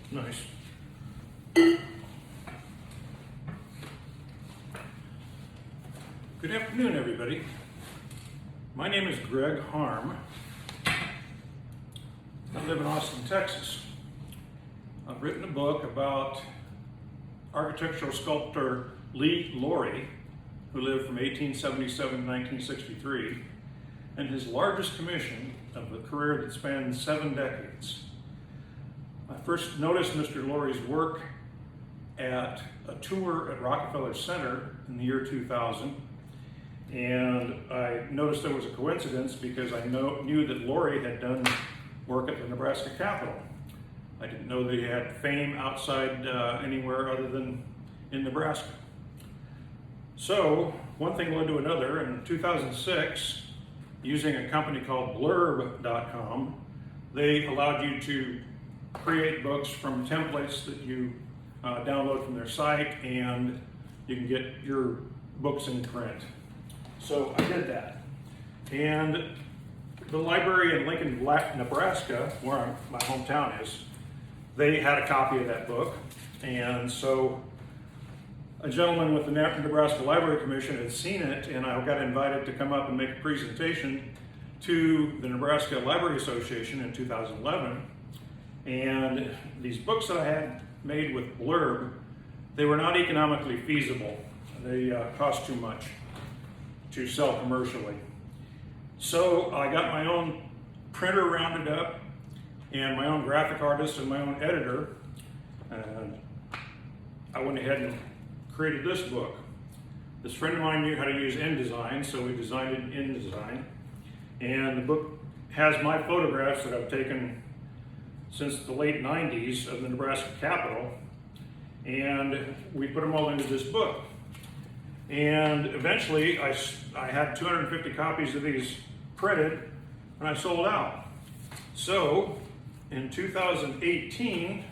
Nice. Good afternoon, everybody. My name is Greg Harm. I live in Austin, Texas. I've written a book about architectural sculptor Lawrie, who lived from 1877 to 1963, and his largest commission of a career that spanned 7 decades. I first noticed Mr. Lawrie's work at a tour at Rockefeller Center in the year 2000, and I noticed there was a coincidence because I knew that Lawrie had done work at the Nebraska Capitol. I didn't know that he had fame outside anywhere other than in Nebraska. So one thing led to another. In 2006, using a company called blurb.com, they allowed you to create books from templates that you download from their site, and you can get your books in print. So I did that. And the library in Lincoln, Nebraska, where my hometown is, they had a copy of that book. And so a gentleman with the Nebraska Library Commission had seen it, and I got invited to come up and make a presentation to the Nebraska Library Association in 2011. And these books that I had made with Blurb, they were not economically feasible. They cost too much to sell commercially. So I got my own printer rounded up and my own graphic artist and my own editor, and I went ahead and created this book. This friend of mine knew how to use InDesign, so we designed it in InDesign. And the book has my photographs that I've taken since the late 90s of the Nebraska Capitol, and we put them all into this book. And eventually I had 250 copies of these printed, and I sold out. So in 2018,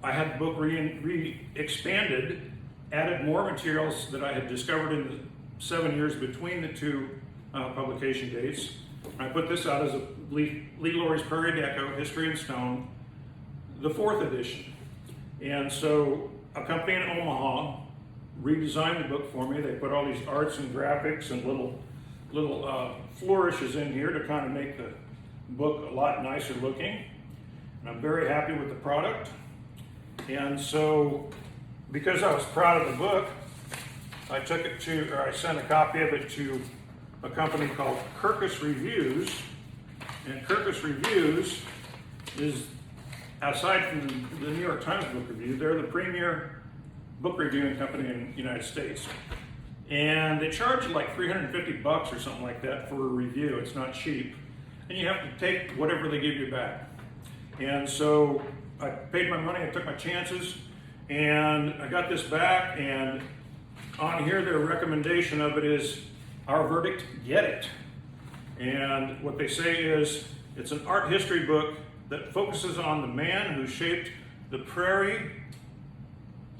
I had the book re-expanded, added more materials that I had discovered in the 7 years between the two publication dates. I put this out as a Lee Lawrie's Prairie Deco, History in Stone, the 4th edition. And so a company in Omaha redesigned the book for me. They put all these arts and graphics and little flourishes in here to kind of make the book a lot nicer looking. And I'm very happy with the product. And so, because I was proud of the book, I sent a copy of it to a company called Kirkus Reviews. And Kirkus Reviews is, aside from the New York Times Book Review, they're the premier book reviewing company in the United States. And they charge like $350 or something like that for a review. It's not cheap. And you have to take whatever they give you back. And so I paid my money, I took my chances, and I got this back, and on here their recommendation of it is, our verdict, get it. And what they say is, it's an art history book that focuses on the man who shaped the Prairie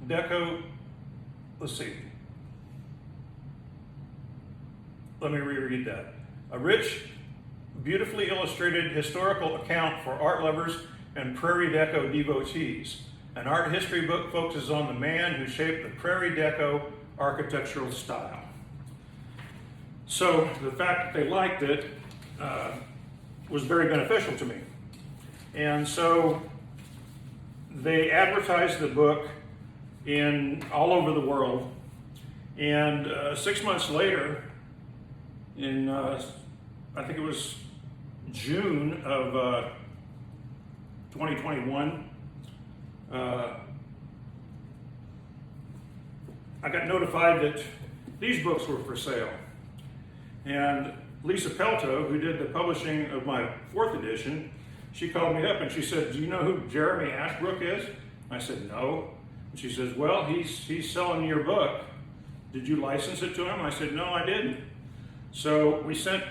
Deco, let's see, let me reread that. A rich, beautifully illustrated historical account for art lovers and Prairie Deco devotees. An art history book focuses on the man who shaped the Prairie Deco architectural style. So the fact that they liked it was very beneficial to me. And so they advertised the book all over the world. And 6 months later, in I think it was June of 2021, I got notified that these books were for sale. And Lisa Pelto, who did the publishing of my 4th edition, she called me up and she said, "Do you know who Jeremy Ashbrook is?" I said, "No." And she says, "Well, he's selling your book. Did you license it to him?" I said, "No, I didn't." So we sent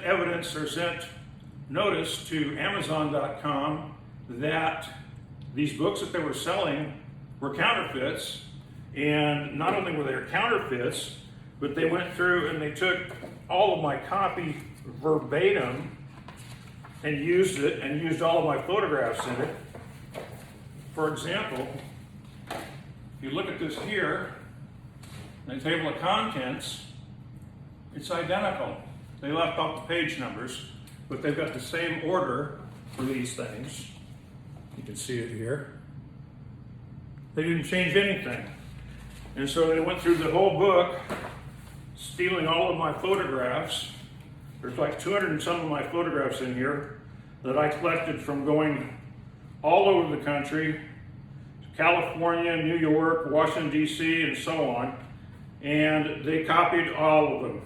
notice to Amazon.com that these books that they were selling were counterfeits. And not only were they counterfeits, but they went through and they took all of my copy verbatim and used it, and used all of my photographs in it. for example, if you look at this here, the table of contents, it's identical. They left off the page numbers, but they've got the same order for these things. You can see it here. They didn't change anything. And so they went through the whole book, stealing all of my photographs. There's like 200 and some of my photographs in here that I collected from going all over the country, California, New York, Washington, D.C., and so on. And they copied all of them.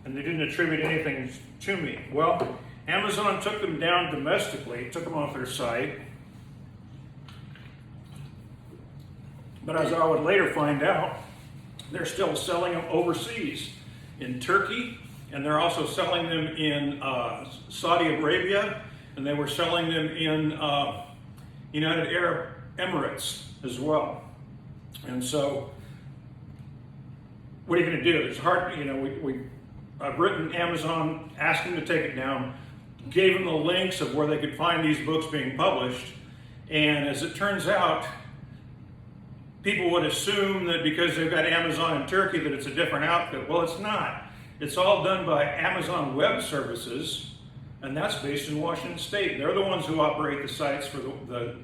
And they didn't attribute anything to me. Well, Amazon took them down domestically, took them off their site. But as I would later find out, they're still selling them overseas in Turkey, and they're also selling them in Saudi Arabia, and they were selling them in United Arab Emirates as well. And so, what are you going to do? It's hard, you know, I've written Amazon, asked them to take it down, gave them the links of where they could find these books being published, and as it turns out, people would assume that because they've got Amazon in Turkey that it's a different outfit. Well, it's not. It's all done by Amazon Web Services, and that's based in Washington State. They're the ones who operate the sites for the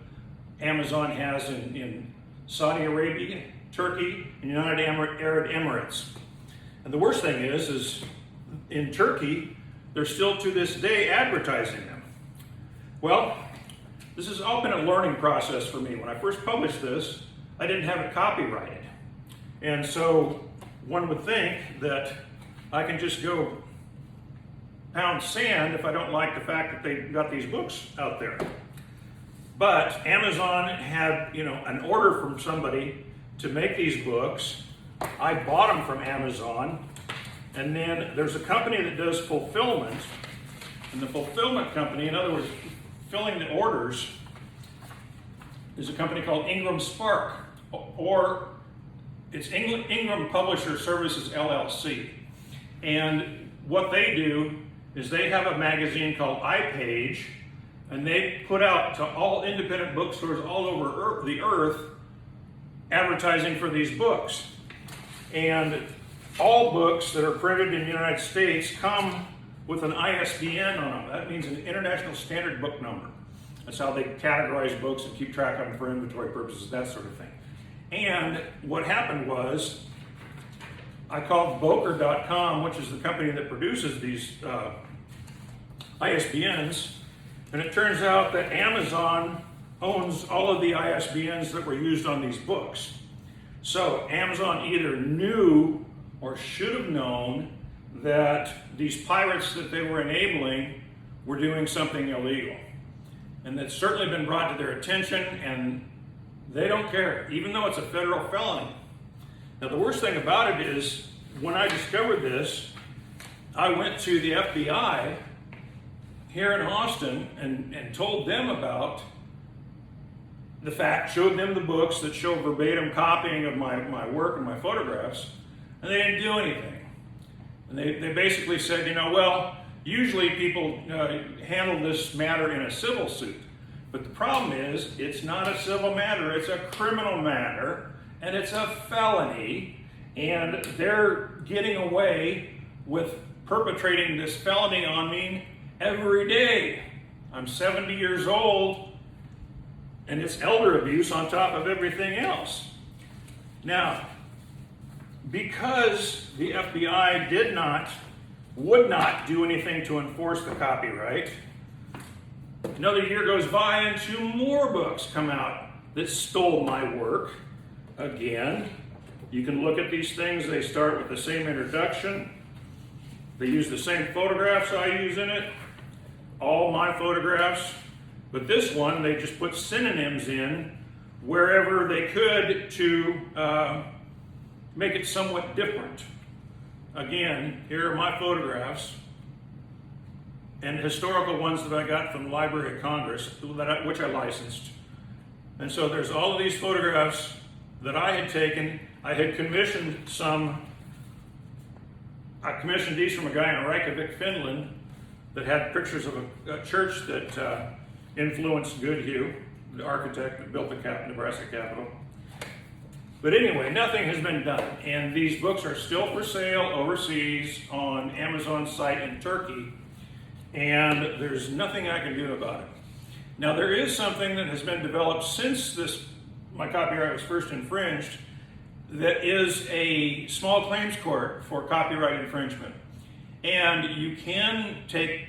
Amazon has in Saudi Arabia, Turkey, and United Arab Emirates. And the worst thing is in Turkey, they're still to this day advertising them. Well, this has all been a learning process for me. When I first published this, I didn't have it copyrighted. And so one would think that I can just go pound sand if I don't like the fact that they got these books out there. But Amazon had, you know, an order from somebody to make these books. I bought them from Amazon. And then there's a company that does fulfillment. And the fulfillment company, in other words, filling the orders, is a company called Ingram Spark, or it's Ingram Publisher Services LLC. And what they do is they have a magazine called iPage, and they put out to all independent bookstores all over the earth advertising for these books. And all books that are printed in the United States come with an ISBN on them. That means an International Standard Book Number. That's how they categorize books and keep track of them for inventory purposes, that sort of thing. And what happened was, I called Boker.com, which is the company that produces these ISBNs, and it turns out that Amazon owns all of the ISBNs that were used on these books. So Amazon either knew or should have known that these pirates that they were enabling were doing something illegal. And that's certainly been brought to their attention, and they don't care, even though it's a federal felony. Now, the worst thing about it is, when I discovered this, I went to the FBI here in Austin and told them about the fact, showed them the books that show verbatim copying of my work and my photographs, and they didn't do anything. And they basically said, you know, well, usually people handle this matter in a civil suit. But the problem is, it's not a civil matter, it's a criminal matter, and it's a felony, and they're getting away with perpetrating this felony on me every day. I'm 70 years old, and it's elder abuse on top of everything else. Now, because the FBI would not do anything to enforce the copyright, another year goes by and 2 more books come out that stole my work. Again, you can look at these things, they start with the same introduction, they use the same photographs I use in it, all my photographs, but this one they just put synonyms in wherever they could to make it somewhat different. Again, here are my photographs, and historical ones that I got from the Library of Congress, which I licensed. And so there's all of these photographs that I had taken. I had commissioned I commissioned these from a guy in Reykjavik, Finland, that had pictures of a church that influenced Goodhue. the architect that built the Nebraska Capitol. But anyway, nothing has been done, and these books are still for sale overseas on Amazon's site in Turkey, and there's nothing I can do about it. Now, there is something that has been developed since my copyright was first infringed, that is a small claims court for copyright infringement. And you can take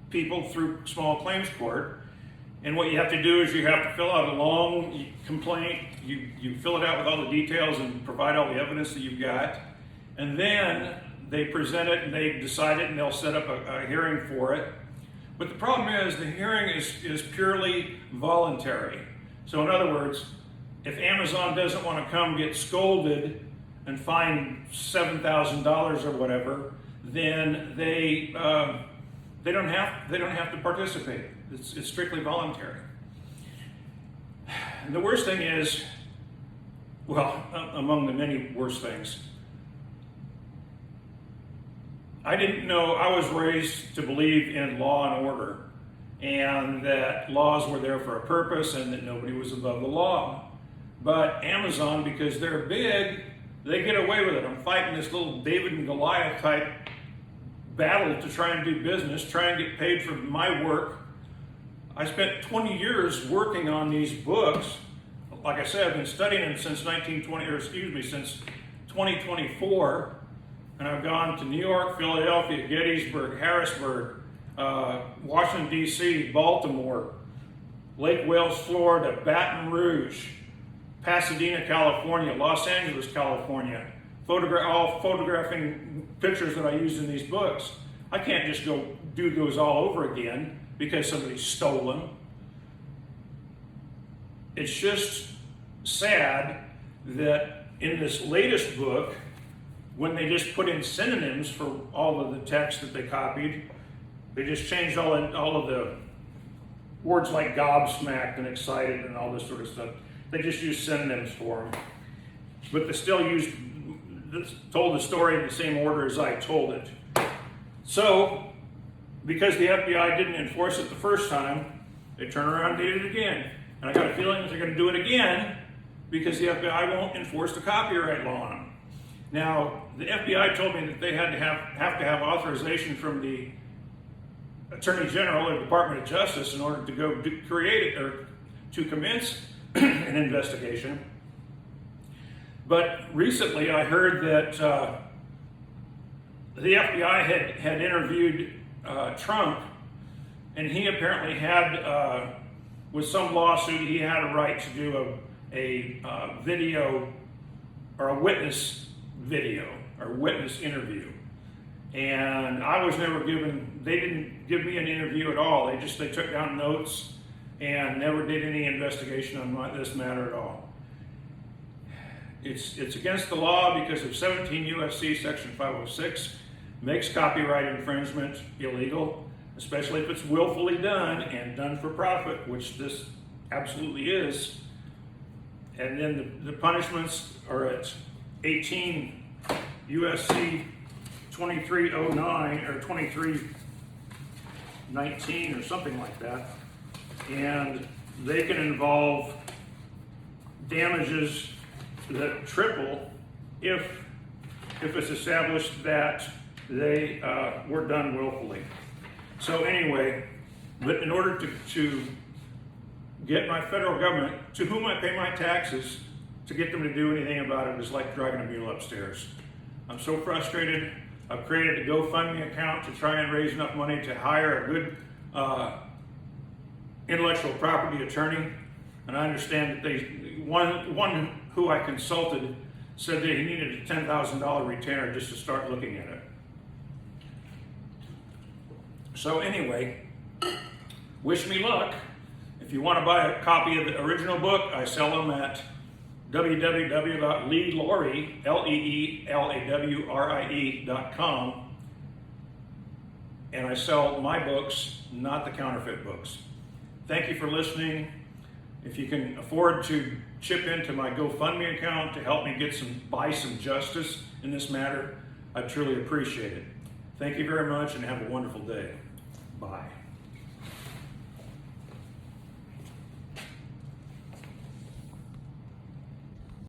people through small claims court, and what you have to do is you have to fill out a long complaint. You fill it out with all the details and provide all the evidence that you've got, and then they present it and they decide it and they'll set up a hearing for it. But the problem is the hearing is purely voluntary. So in other words, if Amazon doesn't want to come get scolded and fine $7,000 or whatever, then they don't have to participate. It's strictly voluntary. And the worst thing is, well, among the many worst things, I didn't know. I was raised to believe in law and order, and that laws were there for a purpose and that nobody was above the law. But Amazon, because they're big, they get away with it. I'm fighting this little David and Goliath type battle to try and do business, try and get paid for my work. I spent 20 years working on these books. Like I said, I've been studying them since since 2024. And I've gone to New York, Philadelphia, Gettysburg, Harrisburg, Washington, D.C., Baltimore, Lake Wales, Florida, Baton Rouge, Pasadena, California, Los Angeles, California, all photographing pictures that I used in these books. I can't just go do those all over again because somebody stole them. It's just sad that in this latest book, when they just put in synonyms for all of the text that they copied, they just changed all of the words like gobsmacked and excited and all this sort of stuff. They just used synonyms for them. But they still told the story in the same order as I told it. So, because the FBI didn't enforce it the first time, they turn around and did it again. And I got a feeling that they're going to do it again because the FBI won't enforce the copyright law on them. Now, the FBI told me that they had to have authorization from the Attorney General or Department of Justice in order to go create it or to commence an investigation. But recently I heard that the FBI had interviewed Trump, and he apparently had, with some lawsuit, he had a right to do a video or a witness video or witness interview. And I was never they didn't give me an interview at all. They took down notes and never did any investigation on this matter at all. It's against the law because of 17 U.S.C. Section 506 makes copyright infringement illegal, especially if it's willfully done and done for profit, which this absolutely is. And then the punishments are at 18 U.S.C. 2309 or 2319 or something like that. And they can involve damages that triple if it's established that they were done willfully. So anyway, but in order to get my federal government, to whom I pay my taxes, to get them to do anything about it is like dragging a mule upstairs. I'm so frustrated. I've created a GoFundMe account to try and raise enough money to hire a good intellectual property attorney. And I understand that one who I consulted said that he needed a $10,000 retainer just to start looking at it. So anyway, wish me luck. If you want to buy a copy of the original book, I sell them at www.leelawrie.com, and I sell my books, not the counterfeit books. Thank you for listening. If you can afford to chip into my GoFundMe account to help me buy some justice in this matter, I truly appreciate it. Thank you very much and have a wonderful day. Bye.